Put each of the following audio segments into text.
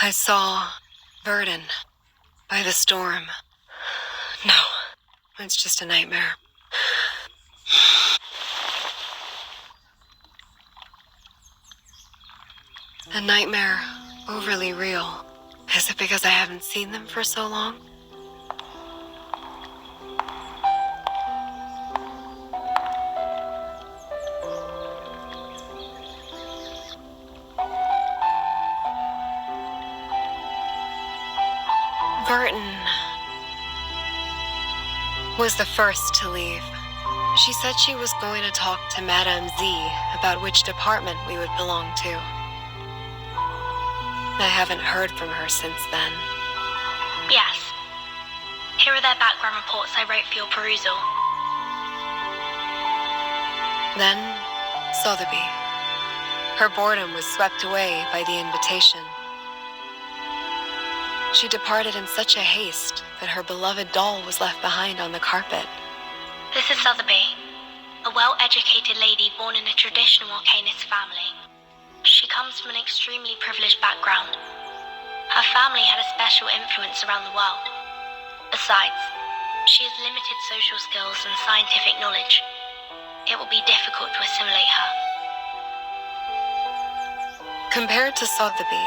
I saw Verdun by the storm. No, it's just a nightmare. A nightmare overly real. Is it because I haven't seen them for so long? Verdun was the first to leave. She said she was going to talk to Madame Z about which department we would belong to. I haven't heard from her since then. Yes. Here are their background reports I wrote for your perusal. Then, Sotheby. Her boredom was swept away by the invitation. She departed in such a haste that her beloved doll was left behind on the carpet. This is Sotheby, a well-educated lady born in a traditional Arcanist family. She comes from an extremely privileged background. Her family had a special influence around the world. Besides, she has limited social skills and scientific knowledge. It will be difficult to assimilate her. Compared to Sotheby,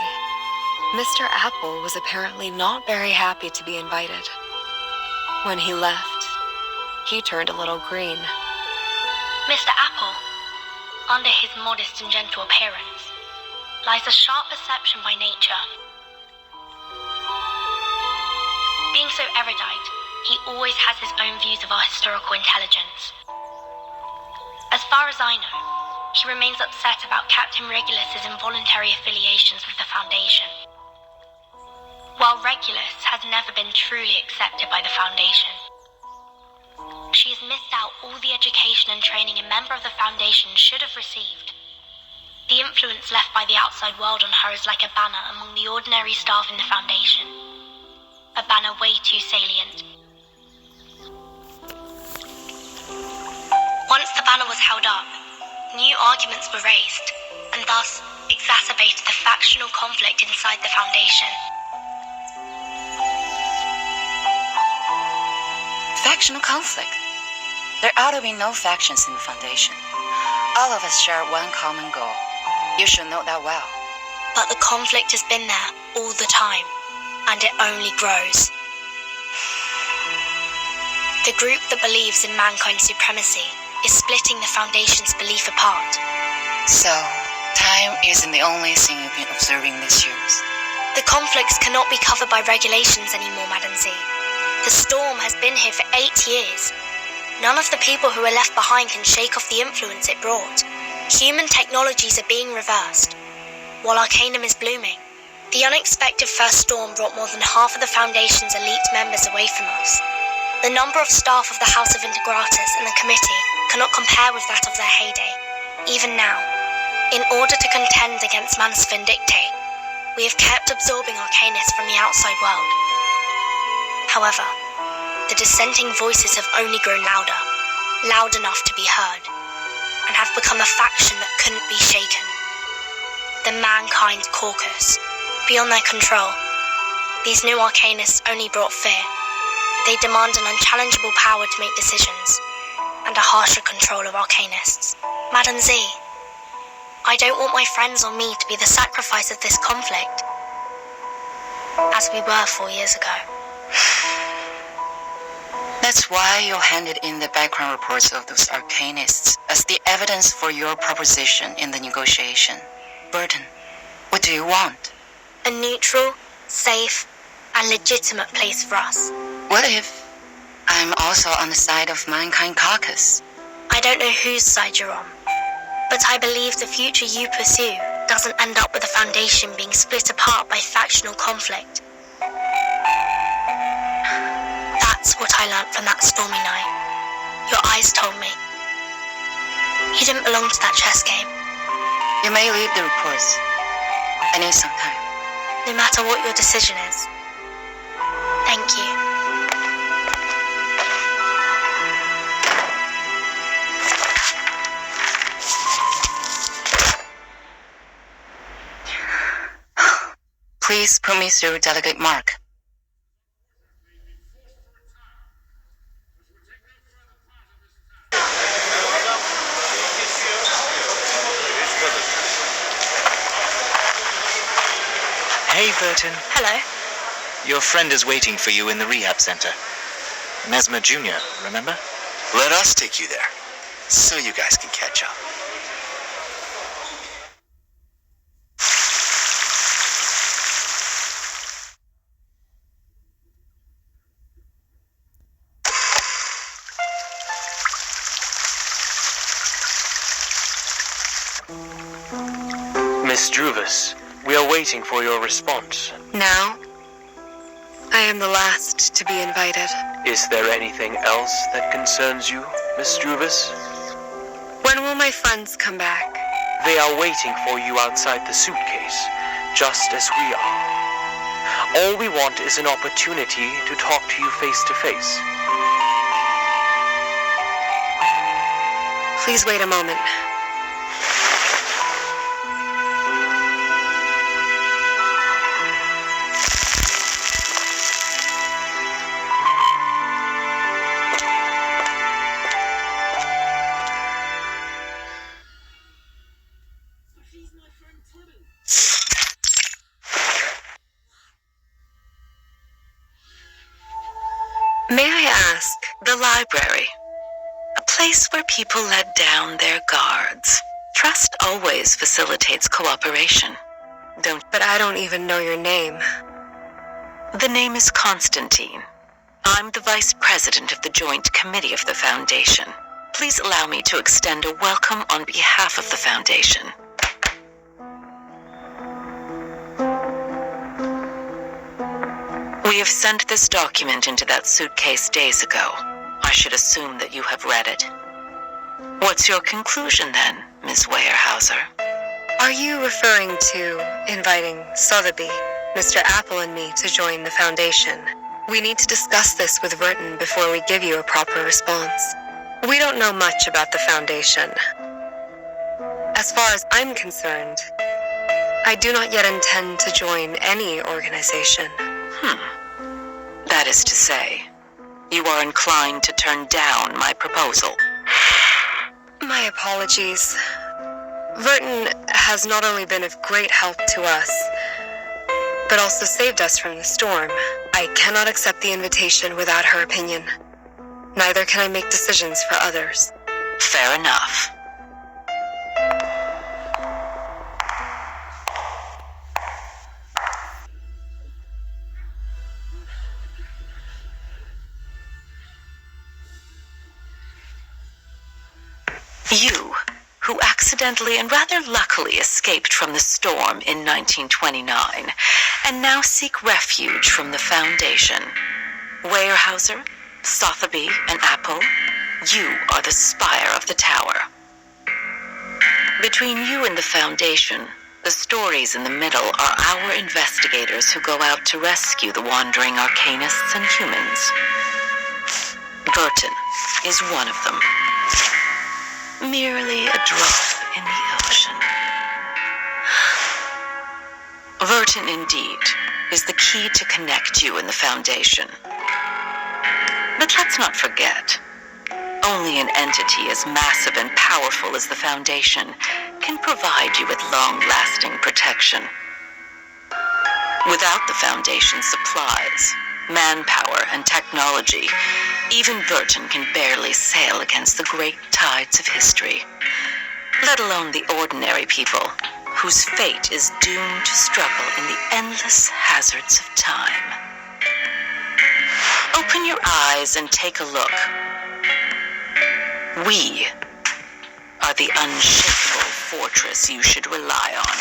Mr. Apple was apparently not very happy to be invited. When he left, he turned a little green. Mr. Apple, under his modest and gentle appearance, lies a sharp perception by nature. Being so erudite, he always has his own views of our historical intelligence. As far as I know, he remains upset about Captain Regulus's involuntary affiliations with the Foundation. While Regulus has never been truly accepted by the Foundation, she has missed out all the education and training a member of the Foundation should have received. The influence left by the outside world on her is like a banner among the ordinary staff in the Foundation. A banner way too salient. Once the banner was held up, new arguments were raised, and thus exacerbated the factional conflict inside the Foundation. Factional conflict? There ought to be no factions in the Foundation. All of us share one common goal. You should know that well. But the conflict has been there all the time, and it only grows. The group that believes in mankind's supremacy is splitting the Foundation's belief apart. So, time isn't the only thing you've been observing these years. The conflicts cannot be covered by regulations anymore, Madame Z. The storm has been here for 8 years. None of the people who are left behind can shake off the influence it brought. Human technologies are being reversed, while Arcanum is blooming. The unexpected first storm brought more than half of the Foundation's elite members away from us. The number of staff of the House of Integratus and the Committee cannot compare with that of their heyday. Even now, in order to contend against Manus Vindictae, we have kept absorbing Arcanists from the outside world. However, the dissenting voices have only grown louder, loud enough to be heard, and have become a faction that couldn't be shaken. The Mankind Caucus. Beyond their control, these new Arcanists only brought fear. They demand an unchallengeable power to make decisions, and a harsher control of Arcanists. Madame Z, I don't want my friends or me to be the sacrifice of this conflict, as we were 4 years ago. That's why you handed in the background reports of those Arcanists as the evidence for your proposition in the negotiation. Verdun, what do you want? A neutral, safe, and legitimate place for us. What if I'm also on the side of Mankind Caucus? I don't know whose side you're on, but I believe the future you pursue doesn't end up with the Foundation being split apart by factional conflict. That's what I learned from that stormy night. Your eyes told me. You didn't belong to that chess game. You may leave the reports. I need some time. No matter what your decision is. Thank you. Please put me through Delegate Mark. Hey, Burton. Hello. Your friend is waiting for you in the rehab center. Mesmer Jr., remember? Let us take you there, so you guys can catch up. Miss Druvus, we are waiting for your response. Now, I am the last to be invited. Is there anything else that concerns you, Miss Druvus? When will my friends come back? They are waiting for you outside the suitcase, just as we are. All we want is an opportunity to talk to you face to face. Please wait a moment. May I ask? The library. A place where people let down their guards. Trust always facilitates cooperation. But I don't even know your name. The name is Constantine. I'm the vice president of the Joint Committee of the Foundation. Please allow me to extend a welcome on behalf of the Foundation. We have sent this document into that suitcase days ago. I should assume that you have read it. What's your conclusion then, Ms. Weyerhaeuser? Are you referring to inviting Sotheby, Mr. Apple, and me to join the Foundation? We need to discuss this with Verton before we give you a proper response. We don't know much about the Foundation. As far as I'm concerned, I do not yet intend to join any organization. That is to say, you are inclined to turn down my proposal. My apologies. Verton has not only been of great help to us, but also saved us from the storm. I cannot accept the invitation without her opinion. Neither can I make decisions for others. Fair enough. You, who accidentally and rather luckily escaped from the storm in 1929, and now seek refuge from the Foundation. Weyerhaeuser, Sotheby, and Apple, you are the spire of the tower. Between you and the Foundation, the stories in the middle are our investigators who go out to rescue the wandering arcanists and humans. Burton is one of them. Merely a drop in the ocean. Verton, indeed, is the key to connect you and the Foundation. But let's not forget, only an entity as massive and powerful as the Foundation can provide you with long-lasting protection. Without the Foundation's supplies, manpower, and technology, even Verton can barely sail against the great tides of history, let alone the ordinary people whose fate is doomed to struggle in the endless hazards of time. Open your eyes and take a look. We are the unshakable fortress you should rely on.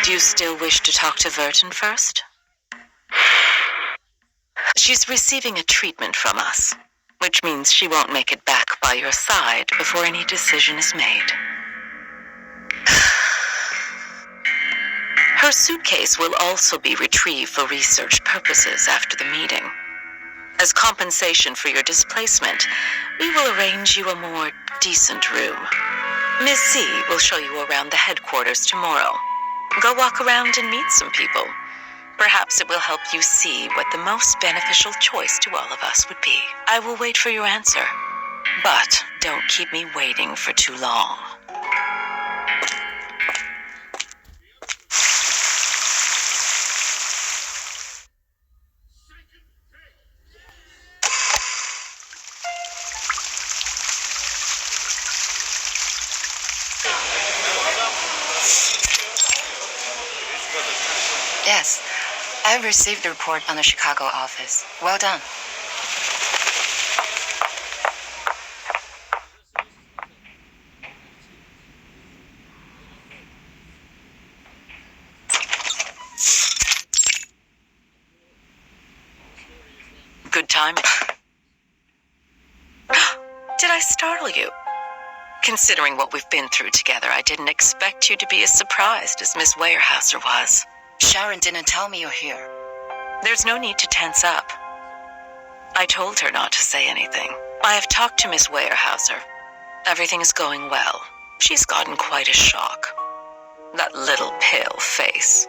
Do you still wish to talk to Verton first? She's receiving a treatment from us, which means she won't make it back by your side before any decision is made. Her suitcase will also be retrieved for research purposes after the meeting. As compensation for your displacement, we will arrange you a more decent room. Miss C will show you around the headquarters tomorrow. Go walk around and meet some people. Perhaps it will help you see what the most beneficial choice to all of us would be. I will wait for your answer, but don't keep me waiting for too long. Yes, I received the report on the Chicago office. Well done. Good timing. Did I startle you? Considering what we've been through together, I didn't expect you to be as surprised as Miss Weyerhaeuser was. Sharon didn't tell me you're here. There's no need to tense up. I told her not to say anything. I have talked to Miss Weyerhaeuser. Everything is going well. She's gotten quite a shock. That little pale face.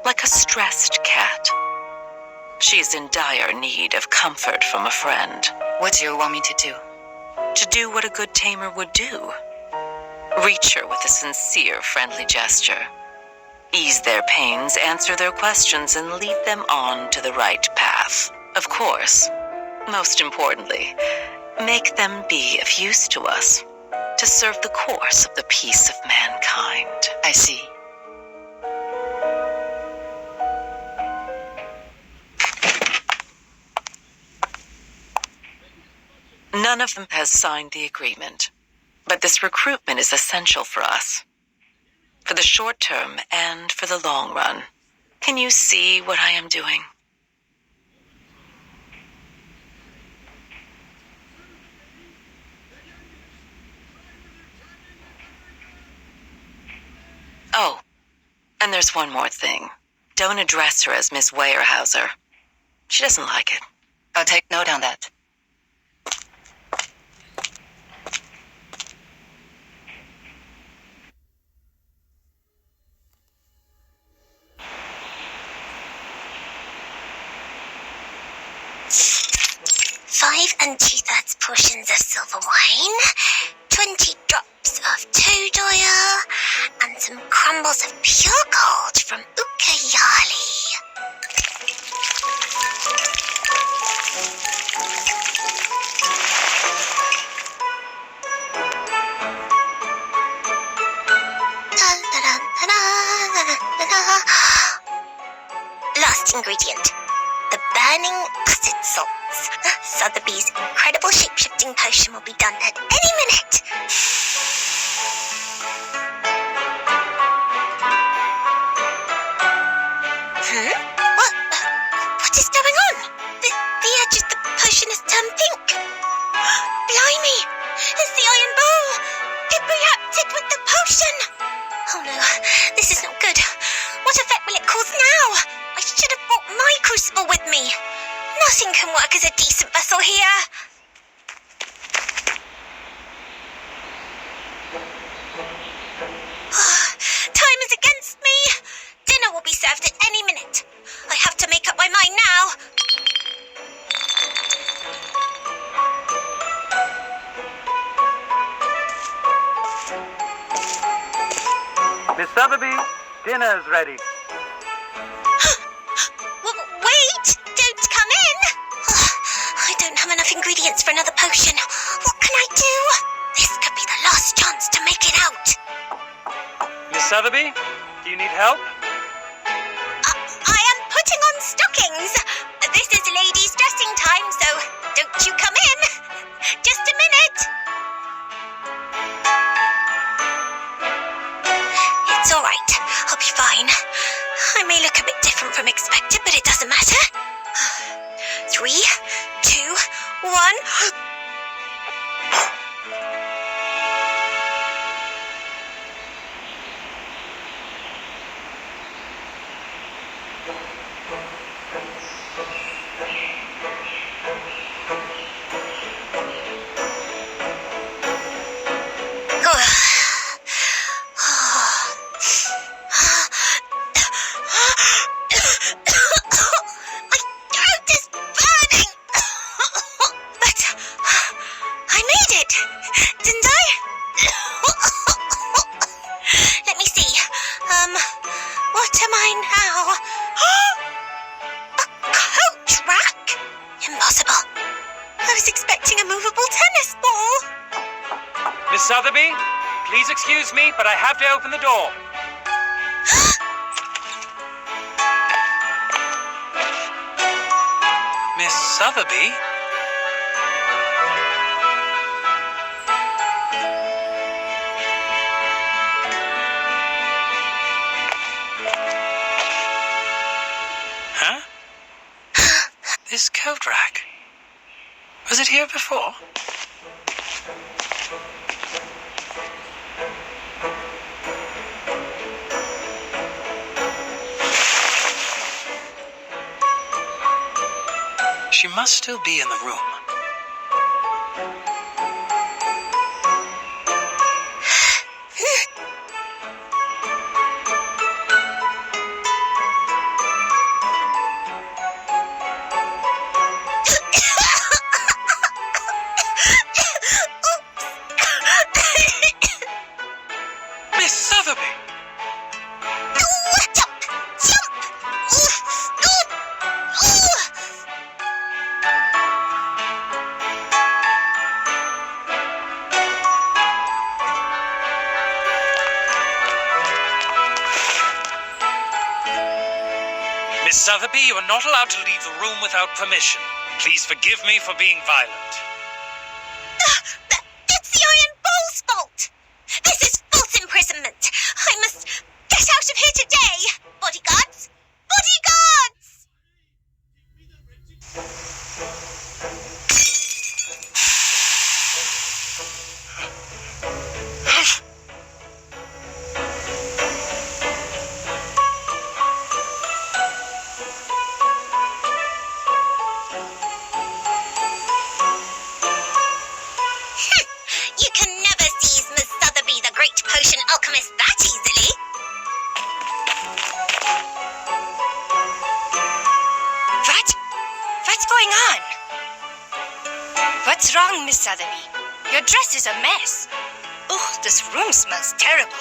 Like a stressed cat. She's in dire need of comfort from a friend. What do you want me to do? To do what a good tamer would do. Reach her with a sincere, friendly gesture. Ease their pains, answer their questions, and lead them on to the right path. Of course, most importantly, make them be of use to us, to serve the course of the peace of mankind. I see. None of them has signed the agreement, but this recruitment is essential for us. For the short term and for the long run. Can you see what I am doing? Oh, and there's one more thing. Don't address her as Miss Weyerhaeuser. She doesn't like it. I'll take note on that. Five and 2/3 portions of silver wine, 20 drops of toad oil, and some crumbles of pure gold from Ucayali. Last ingredient, the burning acid salts. Sotheby's incredible shape-shifting potion will be done at any minute. What is going on? The edge of the potion has turned pink. Blimey! It's the iron bowl! It reacted with the potion! Oh no, this is not good. What effect will it cause now? I should have brought my crucible with me. Nothing can work as a decent vessel here. Time is against me. Dinner will be served at any minute. I have to make up my mind now. Miss Sotheby, dinner is ready. Wait! Don't come in! I don't have enough ingredients for another potion. What can I do? This could be the last chance to make it out. Miss Sotheby, do you need help? I am putting on stockings. This is ladies' dressing time, so don't you come in. Just a minute. It's all right. I'll be fine. I may look a bit different from expected, but it doesn't matter. 3, 2, 1. Sotheby, please excuse me, but I have to open the door. Miss Sotheby? Huh? This coat rack. Was it here before? She must still be in the room. Miss Sotheby! Miss Sotheby, you are not allowed to leave the room without permission. Please forgive me for being violent. It's the Iron Bull's fault! This is false imprisonment! I must get out of here today! Bodyguards! Bodyguards! You can never seize Miss Sotheby, the great potion alchemist, that easily. What's going on? What's wrong, Miss Sotheby? Your dress is a mess. Oh, this room smells terrible.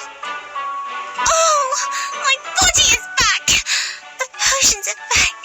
Oh, my body is back. The potion's effect